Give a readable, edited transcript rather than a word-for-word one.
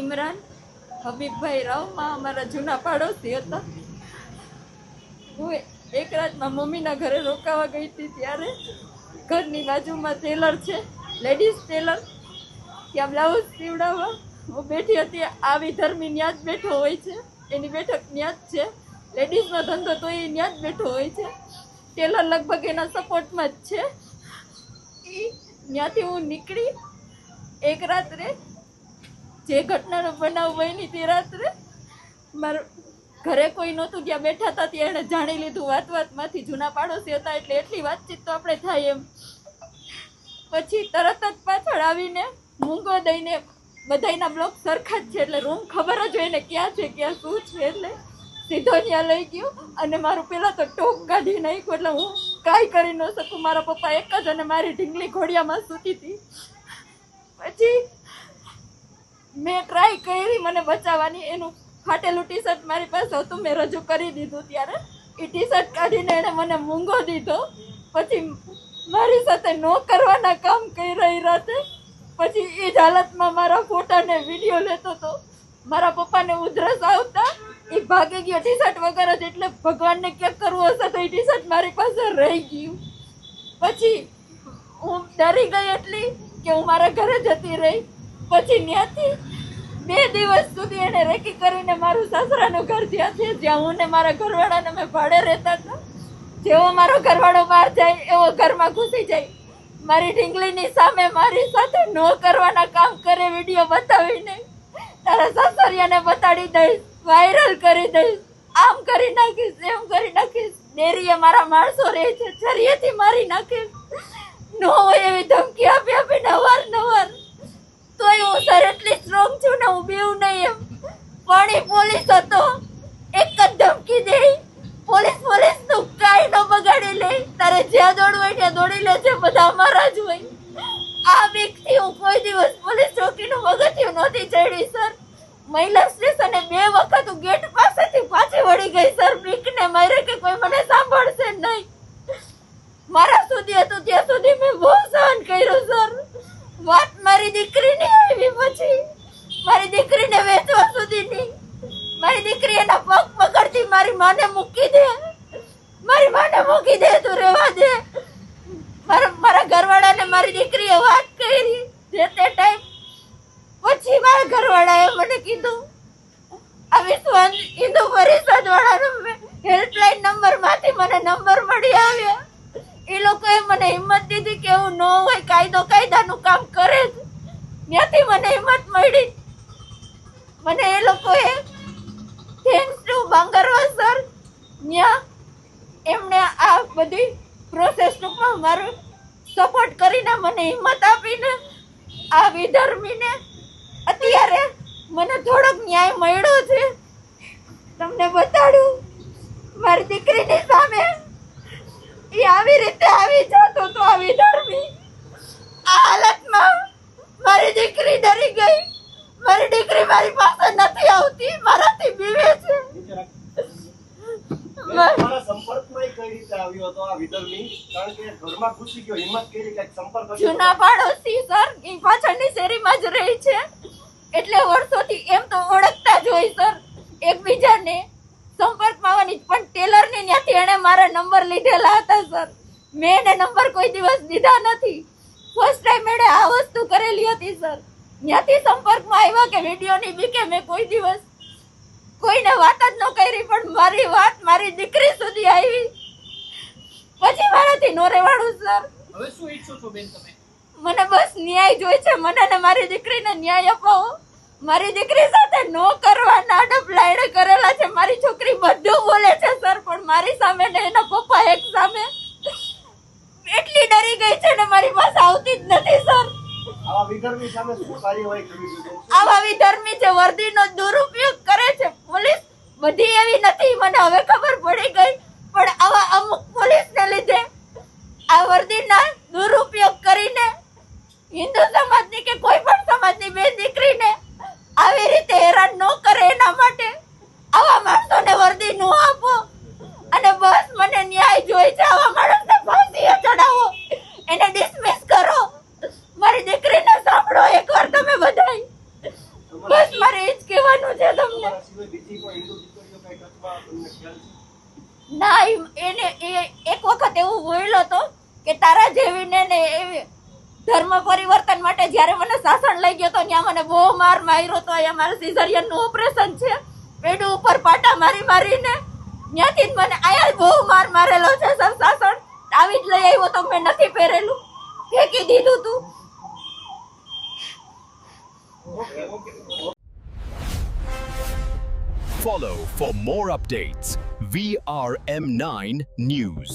ઇમરાન હબીબભાઈ રાવમાં અમારા જૂના પાડોશી હતા. હું એક રાતમાં મમ્મીના ઘરે રોકાવા ગઈ હતી ત્યારે ઘરની બાજુમાં ટેલર છે, લેડીઝ ટેલર, ત્યાં બ્લાઉઝ સીવડાવવા હું બેઠી હતી. આવી ધર્મી ન્યા જ બેઠો હોય છે, એની બેઠક ન્યા જ છે. લેડીઝનો ધંધો તો એ ન્યા જ બેઠો હોય છે. ટેલર લગભગ એના સપોર્ટમાં જ છે. ત્યાંથી હું નીકળી એક રાત્રે જે ઘટનાનો બનાવ બની તે રાત્રે મારા ઘરે કોઈ નહોતું, ત્યાં બેઠા હતા ત્યાં એણે જાણી લીધું વાતમાંથી. જૂના પાડોશી હતા એટલે એટલી વાતચીત તો આપણે થાય એમ. પછી તરત જ પાછળ આવીને મૂંગો દઈને, બધાના બ્લોક સરખા જ છે એટલે રૂમ ખબર જ હોય ને ક્યાં છે ક્યાં શું છે, એટલે સીધો ત્યાં લઈ ગયો અને મારું પહેલાં તો ટોક કાઢી નાખ્યું. એટલે હું કાંઈ કરી ન શકું. મારા પપ્પા એક જ અને મારી ઢીંગલી ઘોડિયામાં સૂતી હતી. પછી મેં ટ્રાય કરી મને બચાવવાની. એનું ફાટેલું ટી શર્ટ મારી પાસે હતું, મેં રજૂ કરી દીધું. ત્યારે એ ટી શર્ટ કાઢીને એણે મને મૂંગો દીધો. પછી મારી સાથે ન કરવાના કામ કરી રહી રાતે. પછી એ જ હાલતમાં મારા ફોટા ને વિડીયો લેતો હતો. મારા પપ્પાને ઉધરસ આવતા એ ભાગી ગયો ટી શર્ટ વગર જ. એટલે ભગવાનને ક્યાંક કરવું હશે તો એ ટી શર્ટ મારી પાસે રહી ગયું. પછી હું ડરી ગઈ એટલી કે હું મારા ઘરે જતી રહી. પછી ત્યાંથી 2 દિવસ સુધી એને રેકી કરીને મારું સાસરાનું ઘર જ્યાં છે, જ્યાં હું ને મારા ઘરવાળાને મેં ભાડે રહેતા હતા. જેવો મારો ઘરવાળો બહાર જાય એવો ઘરમાં ઘૂસી જાય. મારી ઢીંગલીની સામે મારી સાથે ન કરવાના કામ કરે, વિડીયો બતાવીને તારા સાસરિયાને બતાડી દઈશ, વાયરલ કરી દઈશ, આમ કરી નાખીશ, એમ કરી નાખીશ. ડેરીએ મારા માણસો રહે છે, છરીએથી મારી નાખીશ. ન હોય એવી ધમકી આપી આપીને અવારનવાર. તોય હું સર એટલી સ્ટ્રોંગ છું ને, હું બીવું નહીં એમ. પણ એ પોલીસ હતો, એક જ ધમકી દે, પોલીસ તું કાંઈ ન બગાડી લે, તારે જ્યાં દોડવું હોય ત્યાં દોડી લે છે, બધા અમારા જ હોય. આ બીકથી હું કોઈ દિવસ પોલીસ ચોકીનું પગથિયું નહોતી ચડી સર. મહિલા સ્ટેશને 2 વખત હું ગેટ પાસેથી પાછી વળી ગઈ સર, બીકને મારે કે કોઈ મને સાંભળશે નહીં. મારા સુધી હતું ત્યાં સુધી મેં બહુ સહન કર્યું સર. વાત મારી દીકરીની આવી, પછી મારી દીકરીને વેચવા સુધીની. મારી દીકરી એના પગ પકડતી મારી માને મૂકી દે, મારી માને મૂકી દે, તું રહેવા દે. મારા ઘરવાળાને મારી દીકરીએ વાત કરી જે તે ટાઈમ. પછી મારા ઘરવાળાએ મને કીધું, આ વિશ્વ હિન્દુ પરિષદ વાળાનો હેલ્પલાઇન નંબરમાંથી મને નંબર મળી આવ્યા. એ લોકોએ મને હિંમત દીધી કે એવું ન હોય, કાયદાનું કામ કરે જ. ત્યાંથી મને હિંમત મળી. મને એ લોકોએ થેન્ક્સ ટુ બાંગરવા સર, ત્યાં એમણે આ બધી પ્રોસેસ ટૂંકમાં મારું સપોર્ટ કરીને મને હિંમત આપીને આ વિધર્મીને અત્યારે મને થોડોક ન્યાય મળ્યો છે. તમને બતાડું, મારી દીકરીની સામે એ આવી રીતે આવી જતો તો આ વિધર્મી. આ હાલતમાં મારી દીકરી ડરી ગઈ. મારી દીકરી મારી પાસે નથી આવતી, મારાથી બીવે છે. જૂના પાડોશી સર, એ પાછળની શેરીમાં જ રહી છે એટલે વર્ષોથી એમ તો ઓળખતા જ હોય સર એકબીજાને, સંપર્કમાં આવવાની. પણ ટેલરની ત્યાંથી એણે મારા નંબર લીધેલા હતા સર. મેં એને નંબર કોઈ દિવસ દીધા નથી. ફર્સ્ટ ટાઈમ એણે આ વસ્તુ કરેલી હતી સર. ત્યાંથી સંપર્કમાં આવ્યા કે વિડીયોની બીકે મેં કોઈ દિવસ કોઈને વાત જ ન કરી, પણ મારી વાત મારી દીકરી સુધી આવી. પછી મારાથી નો રહેવાડું સર. હવે શું ઈચ્છો છો બેન તમે? મને બસ ન્યાય જોઈએ છે. મને ને મારી દીકરીને ન્યાય અપાવો. મારી દીકરી સાથે નો કરવાના ડપલા એણે કરેલા છે. મારી છોકરી બધું બોલે છે સર, પણ મારી સામે ને એના પપ્પા એક સામે એટલી ડરી ગઈ છે ને મારી પાસે આવતી જ નથી સર. આવા વિધર્મી સામે શું કાર્યવાહી કરવી જોઈએ? આવા વિધર્મી છે, વર્દીનો દુરુપયોગ કરે છે. પોલીસ બધી એવી નથી, મને હવે ખબર પડી ગઈ. પણ આવા અમુક પોલીસને લીધે આ વર્દીના દુરુપયોગ કરીને હિન્દુ સમાજની કે કોઈ પણ સમાજની બેન દીકરીને આવી રીતે હેરાન ન કરે, એના માટે આવા માણસોને વર્દી ન આપો. અને બસ મને ન્યાય જોઈએ છે. આવા માણસને ફાંસીએ ચડાવો, એને ડિસમિસ કરો. મારી દીકરીને સાંભળો એકવાર તમે બધાય. બસ મારી કહેવાનું છે તમને? તમારા સિવાય બીજી કોઈ હિન્દુ દીકરીઓ કઈ ટચમાં તમને ખ્યાલ છે? ના એને એક વખત એવું બોલ્યો હતો કે તારા જેવીને ને એવી ધર્મ પરિવર્તન માટે જ્યારે મને સાસણ લઈ ગયો તો ત્યાં મને બહુ માર માર્યો તો. અહીંયા મારે સિઝરિયનનું ઓપરેશન છે, પેડું ઉપર પાટા મારીને ત્યાંથી જ મને અહીંયા બહુ માર મારેલો છે સર. સાસણ આવી જ લઈ આવ્યો તો મેં નથી પહેરેલું, ફેંકી દીધું તું. Follow for more updates. VRM9 News.